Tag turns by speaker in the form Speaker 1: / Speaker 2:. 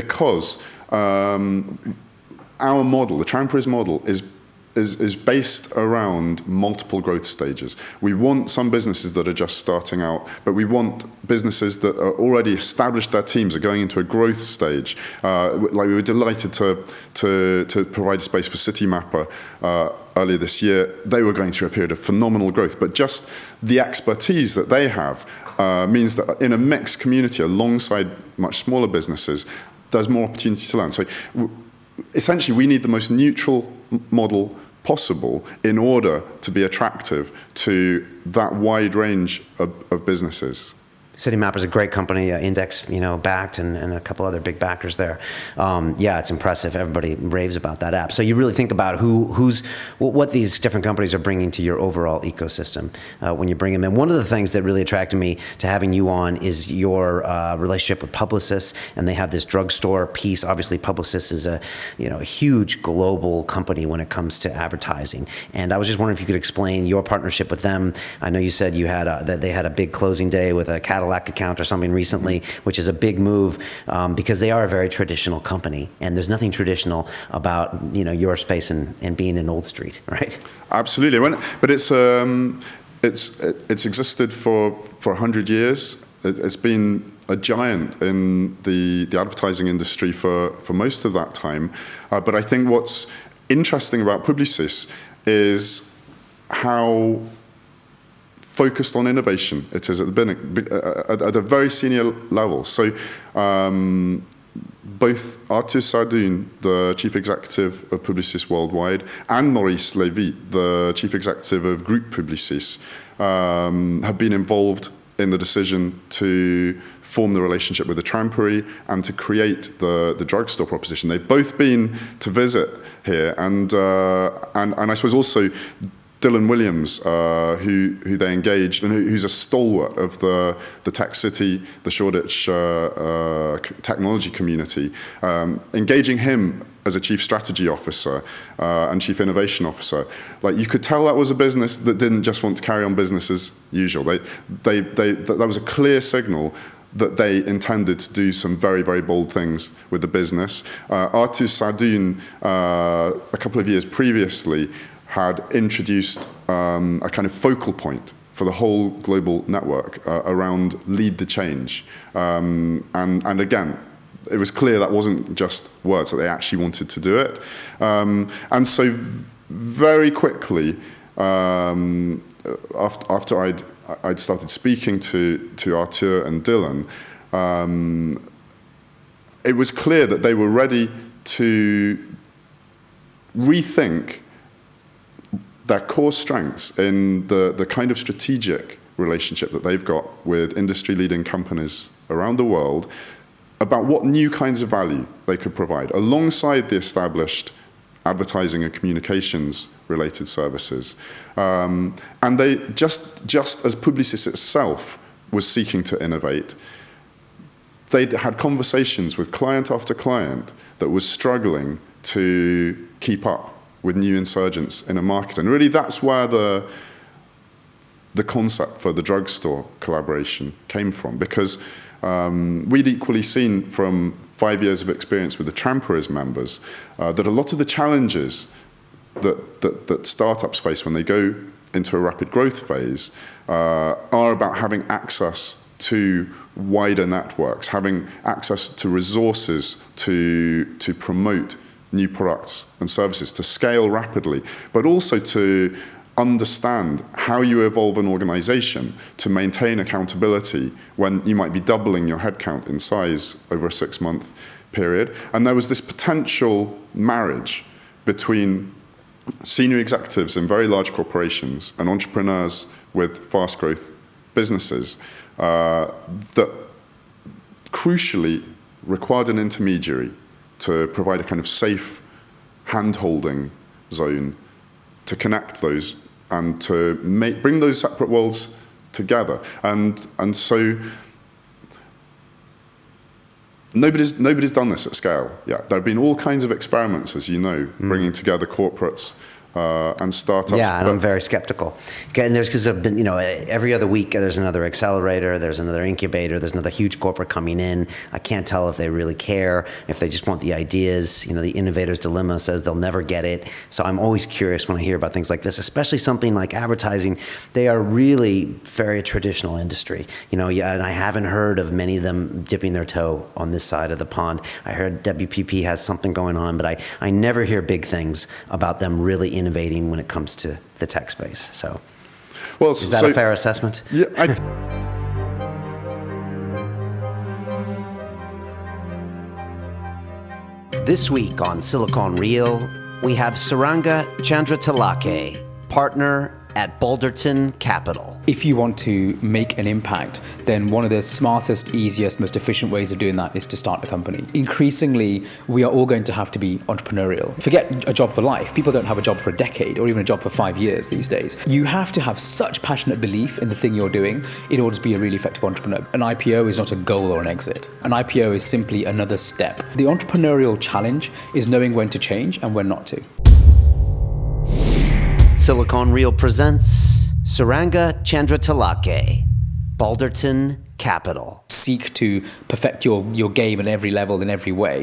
Speaker 1: because our model, the Trampery's model, is based around multiple growth stages. We want some businesses that are just starting out, but we want businesses that are already established their teams, are going into a growth stage. Like we were delighted to provide space for Citymapper earlier this year. They were going through a period of phenomenal growth, but just the expertise that they have means that in a mixed community alongside much smaller businesses, there's more opportunity to learn. So essentially, we need the most neutral model possible in order to be attractive to that wide range of businesses.
Speaker 2: Citymapper is a great company, index, backed, and a couple other big backers there. Yeah, it's impressive. Everybody raves about that app. So you really think about what these different companies are bringing to your overall ecosystem when you bring them in. One of the things that really attracted me to having you on is your relationship with Publicis, and they have this drugstore piece. Obviously, Publicis is a huge global company when it comes to advertising. And I was just wondering if you could explain your partnership with them. I know you said that they had a big closing day with a Cadillac account or something recently, which is a big move because they are a very traditional company, and there's nothing traditional about your space and being in Old Street, right?
Speaker 1: Absolutely, but it's existed for 100 years. It's been a giant in the advertising industry for most of that time. But I think what's interesting about Publicis is how focused on innovation it is at a very senior level. So both Arthur Sardoun, the chief executive of Publicis Worldwide, and Maurice Lévy, the chief executive of Groupe Publicis, have been involved in the decision to form the relationship with the Trampery and to create the drugstore proposition. They've both been to visit here, and I suppose also Dylan Williams, who they engaged, and who's a stalwart of the tech city, the Shoreditch technology community, engaging him as a chief strategy officer and chief innovation officer. Like, you could tell that was a business that didn't just want to carry on business as usual. That was a clear signal that they intended to do some very, very bold things with the business. Arthur Sardoun, a couple of years previously, had introduced a kind of focal point for the whole global network around lead the change. And again, it was clear that wasn't just words, that they actually wanted to do it. And so very quickly, after I'd started speaking to Arthur and Dylan, it was clear that they were ready to rethink their core strengths in the kind of strategic relationship that they've got with industry-leading companies around the world, about what new kinds of value they could provide, alongside the established advertising and communications related services. And they, just as Publicis itself was seeking to innovate, they'd had conversations with client after client that was struggling to keep up with new insurgents in a market. And really that's where the concept for the drugstore collaboration came from, because we'd equally seen from 5 years of experience with the Trampery's members that a lot of the challenges that startups face when they go into a rapid growth phase are about having access to wider networks, having access to resources to promote new products and services, to scale rapidly, but also to understand how you evolve an organization to maintain accountability when you might be doubling your headcount in size over a 6-month period. And there was this potential marriage between senior executives in very large corporations and entrepreneurs with fast growth businesses that crucially required an intermediary to provide a kind of safe hand-holding zone to connect those and to bring those separate worlds together. And so nobody's done this at scale yet. There have been all kinds of experiments, as you know, bringing together corporates and startups.
Speaker 2: Yeah, and I'm very skeptical. Okay, and there's because I've been, every other week there's another accelerator, there's another incubator, there's another huge corporate coming in. I can't tell if they really care, if they just want the ideas. The innovator's dilemma says they'll never get it. So I'm always curious when I hear about things like this, especially something like advertising. They are really very traditional industry. And I haven't heard of many of them dipping their toe on this side of the pond. I heard WPP has something going on, but I never hear big things about them really innovating when it comes to the tech space. So, is that a fair assessment?
Speaker 1: Yeah.
Speaker 2: This week on Silicon Reel, we have Saranga Chandratalake, partner at Balderton Capital.
Speaker 3: If you want to make an impact, then one of the smartest, easiest, most efficient ways of doing that is to start a company. Increasingly, we are all going to have to be entrepreneurial. Forget a job for life. People don't have a job for a decade or even a job for 5 years these days. You have to have such passionate belief in the thing you're doing in order to be a really effective entrepreneur. An IPO is not a goal or an exit. An IPO is simply another step. The entrepreneurial challenge is knowing when to change and when not to.
Speaker 2: Silicon Reel presents Saranga Chandratalake, Balderton Capital.
Speaker 3: Seek to perfect your game at every level in every way.